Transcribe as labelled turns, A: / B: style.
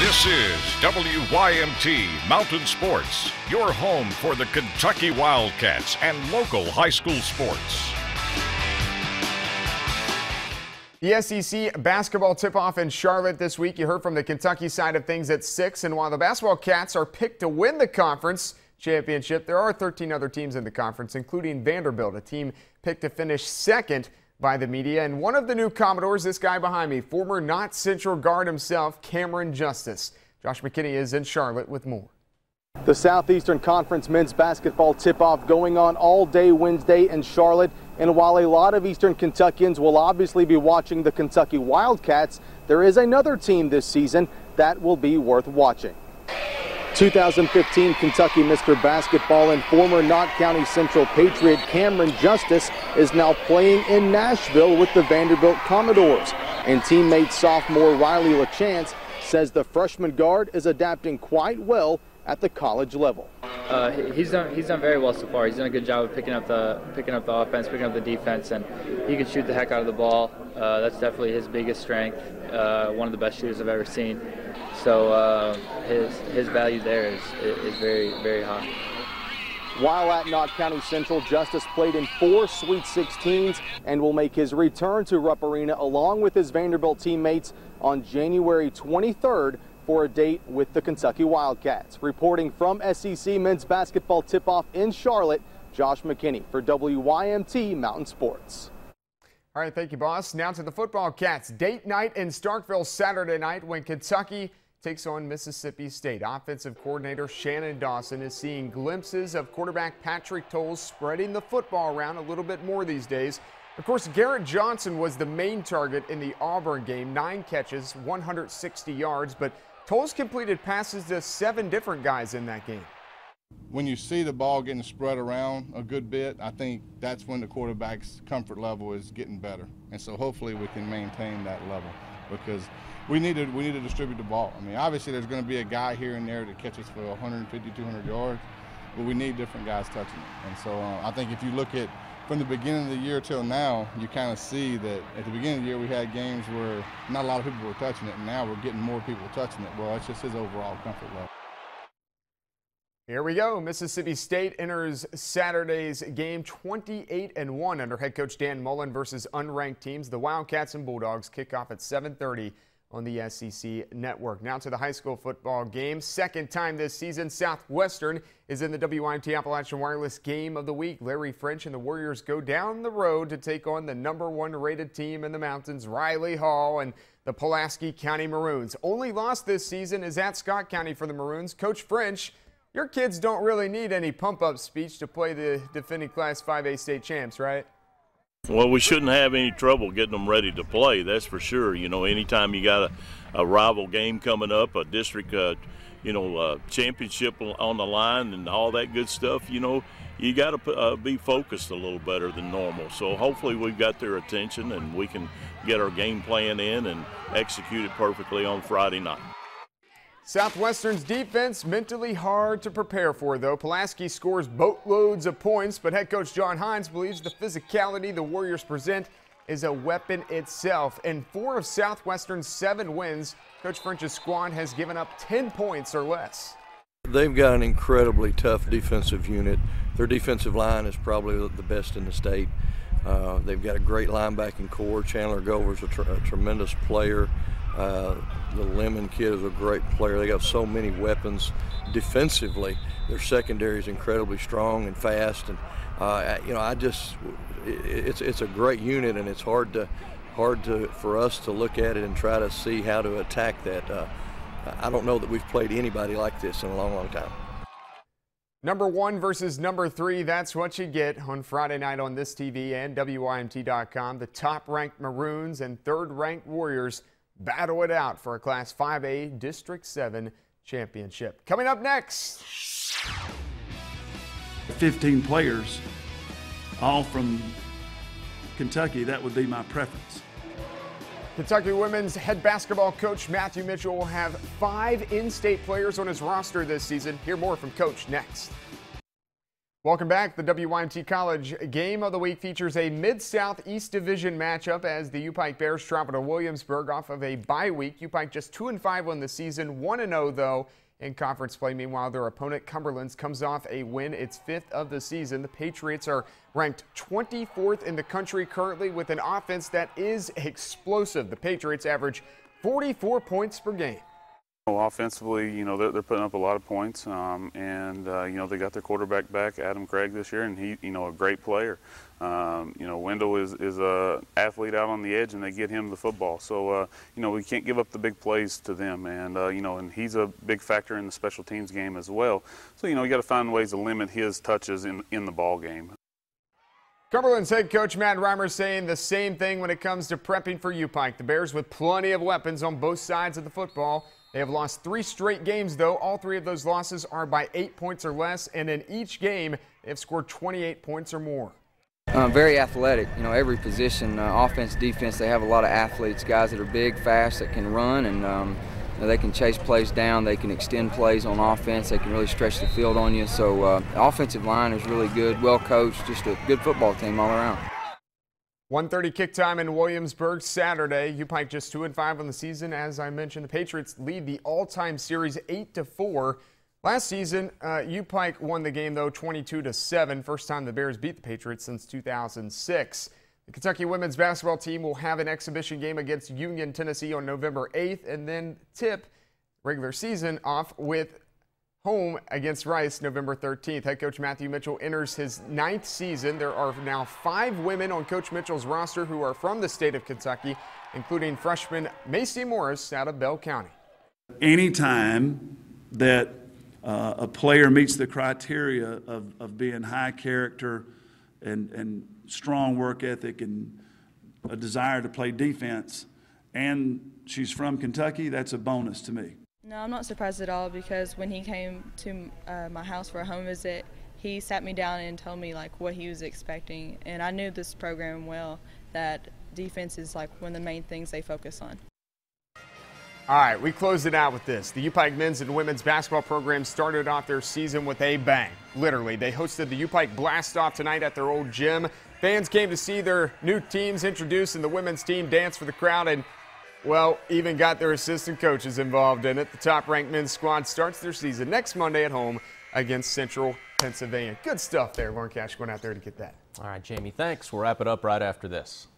A: This is WYMT Mountain Sports, your home for the Kentucky Wildcats and local high school sports.
B: The SEC basketball tip-off in Charlotte this week. You heard from the Kentucky side of things at 6. And while the basketball Cats are picked to win the conference championship, there are 13 other teams in the conference, including Vanderbilt, a team picked to finish second by the media. And one of the new Commodores, this guy behind me, former Knott Central guard himself, Camron Justice. Josh McKinney is in Charlotte with more.
C: The Southeastern Conference men's basketball tip-off going on all day Wednesday in Charlotte. And while a lot of Eastern Kentuckians will obviously be watching the Kentucky Wildcats, there is another team this season that will be worth watching. 2015 Kentucky Mr. Basketball and former Knott County Central Patriot Camron Justice is now playing in Nashville with the Vanderbilt Commodores. And teammate sophomore Riley LaChance says the freshman guard is adapting quite well at the college level.
D: He's done very well so far. He's done a good job of picking up the offense, picking up the defense, and he can shoot the heck out of the ball. That's definitely his biggest strength. One of the best shooters I've ever seen. So his value there is very, very high.
C: While at Knott County Central, Justice played in 4 Sweet 16s and will make his return to Rupp Arena along with his Vanderbilt teammates on January 23rd for a date with the Kentucky Wildcats. Reporting from SEC men's basketball tip-off in Charlotte, Josh McKinney for WYMT Mountain Sports.
B: All right, thank you, boss. Now to the football Cats. Date night in Starkville Saturday night when Kentucky takes on Mississippi State. Offensive coordinator Shannon Dawson is seeing glimpses of quarterback Patrick Towles spreading the football around a little bit more these days. Of course, Garrett Johnson was the main target in the Auburn game. 9 catches, 160 yards, but Towles completed passes to 7 different guys in that game.
E: When you see the ball getting spread around a good bit, I think that's when the quarterback's comfort level is getting better. And so hopefully we can maintain that level because we need to distribute the ball. I mean, obviously there's going to be a guy here and there that catches for 150, 200 yards, but we need different guys touching it. And so I think if you look at from the beginning of the year till now, you kind of see that at the beginning of the year we had games where not a lot of people were touching it, and now we're getting more people touching it. Well, it's just his overall comfort level.
B: Here we go. Mississippi State enters Saturday's game 28-1 under head coach Dan Mullen versus unranked teams. The Wildcats and Bulldogs kick off at 7:30 on the SEC network. Now to the high school football game. Second time this season, Southwestern is in the WYMT Appalachian Wireless Game of the Week. Larry French and the Warriors go down the road to take on the #1 rated team in the mountains, Riley Hall and the Pulaski County Maroons. Only loss this season is at Scott County for the Maroons. Coach French, your kids don't really need any pump-up speech to play the defending Class 5A state champs, right?
F: Well, we shouldn't have any trouble getting them ready to play, that's for sure. You know, anytime you got a rival game coming up, a district, championship on the line and all that good stuff, you know, you got to be focused a little better than normal. So hopefully we've got their attention and we can get our game plan in and execute it perfectly on Friday night.
B: Southwestern's defense mentally hard to prepare for, though. Pulaski scores boatloads of points, but head coach John Hines believes the physicality the Warriors present is a weapon itself. In 4 of Southwestern's 7 wins, Coach French's squad has given up 10 points or less.
G: They've got an incredibly tough defensive unit. Their defensive line is probably the best in the state. They've got a great linebacking core. Chandler Gover's a tremendous player. The Lemon kid is a great player. They got so many weapons defensively. Their secondary is incredibly strong and fast, and it's a great unit, and it's hard for us to look at it and try to see how to attack that. I don't know that we've played anybody like this in a long, long time.
B: #1 versus #3, that's what you get on Friday night on this TV and WYMT.com. The top-ranked Maroons and third-ranked Warriors battle it out for a Class 5A District 7 championship. Coming up next.
H: 15 players, all from Kentucky, that would be my preference.
B: Kentucky women's head basketball coach Matthew Mitchell will have 5 in-state players on his roster this season. Hear more from Coach next. Welcome back. The WYMT College Game of the Week features a Mid-South East Division matchup as the UPike Bears travel to Williamsburg off of a bye week. UPike just 2-5 on the season, 1-0 though in conference play. Meanwhile, their opponent Cumberlands comes off a win, its 5th of the season. The Patriots are ranked 24th in the country currently with an offense that is explosive. The Patriots average 44 points per game.
I: Offensively, they're putting up a lot of points, and they got their quarterback back, Adam Craig, this year, and he, a great player. Wendell is a athlete out on the edge, and they get him the football. So, we can't give up the big plays to them, and and he's a big factor in the special teams game as well. So, you got to find ways to limit his touches in the ball game.
B: Cumberland's head coach Matt Reimer saying the same thing when it comes to prepping for UPike. The Bears with plenty of weapons on both sides of the football. They have lost 3 straight games, though. All 3 of those losses are by 8 points or less, and in each game, they've scored 28 points or more.
J: Very athletic. Every position, offense, defense, they have a lot of athletes, guys that are big, fast, that can run, and they can chase plays down. They can extend plays on offense. They can really stretch the field on you. So the offensive line is really good, well coached, just a good football team all around.
B: 1:30 kick time in Williamsburg Saturday. UPike just 2-5 on the season. As I mentioned, the Patriots lead the all-time series 8-4. Last season, UPike won the game, though, 22-7. First time the Bears beat the Patriots since 2006. The Kentucky women's basketball team will have an exhibition game against Union, Tennessee on November 8th, and then tip regular season off with home against Rice November 13th. Head coach Matthew Mitchell enters his 9th season. There are now 5 women on Coach Mitchell's roster who are from the state of Kentucky, including freshman Macy Morris out of Bell County.
H: Anytime that a player meets the criteria of being high character and strong work ethic and a desire to play defense, and she's from Kentucky, that's a bonus to me.
K: No, I'm not surprised at all, because when he came to my house for a home visit, he sat me down and told me what he was expecting, and I knew this program well, that defense is one of the main things they focus on.
B: All right, we closed it out with this. The UPike men's and women's basketball program started off their season with a bang. Literally, they hosted the UPike Blast-Off tonight at their old gym. Fans came to see their new teams introduced, and the women's team danced for the crowd and, well, even got their assistant coaches involved in it. The top-ranked men's squad starts their season next Monday at home against Central Pennsylvania. Good stuff there, Lauren Cash, going out there to get that.
L: All right, Jamie, thanks. We'll wrap it up right after this.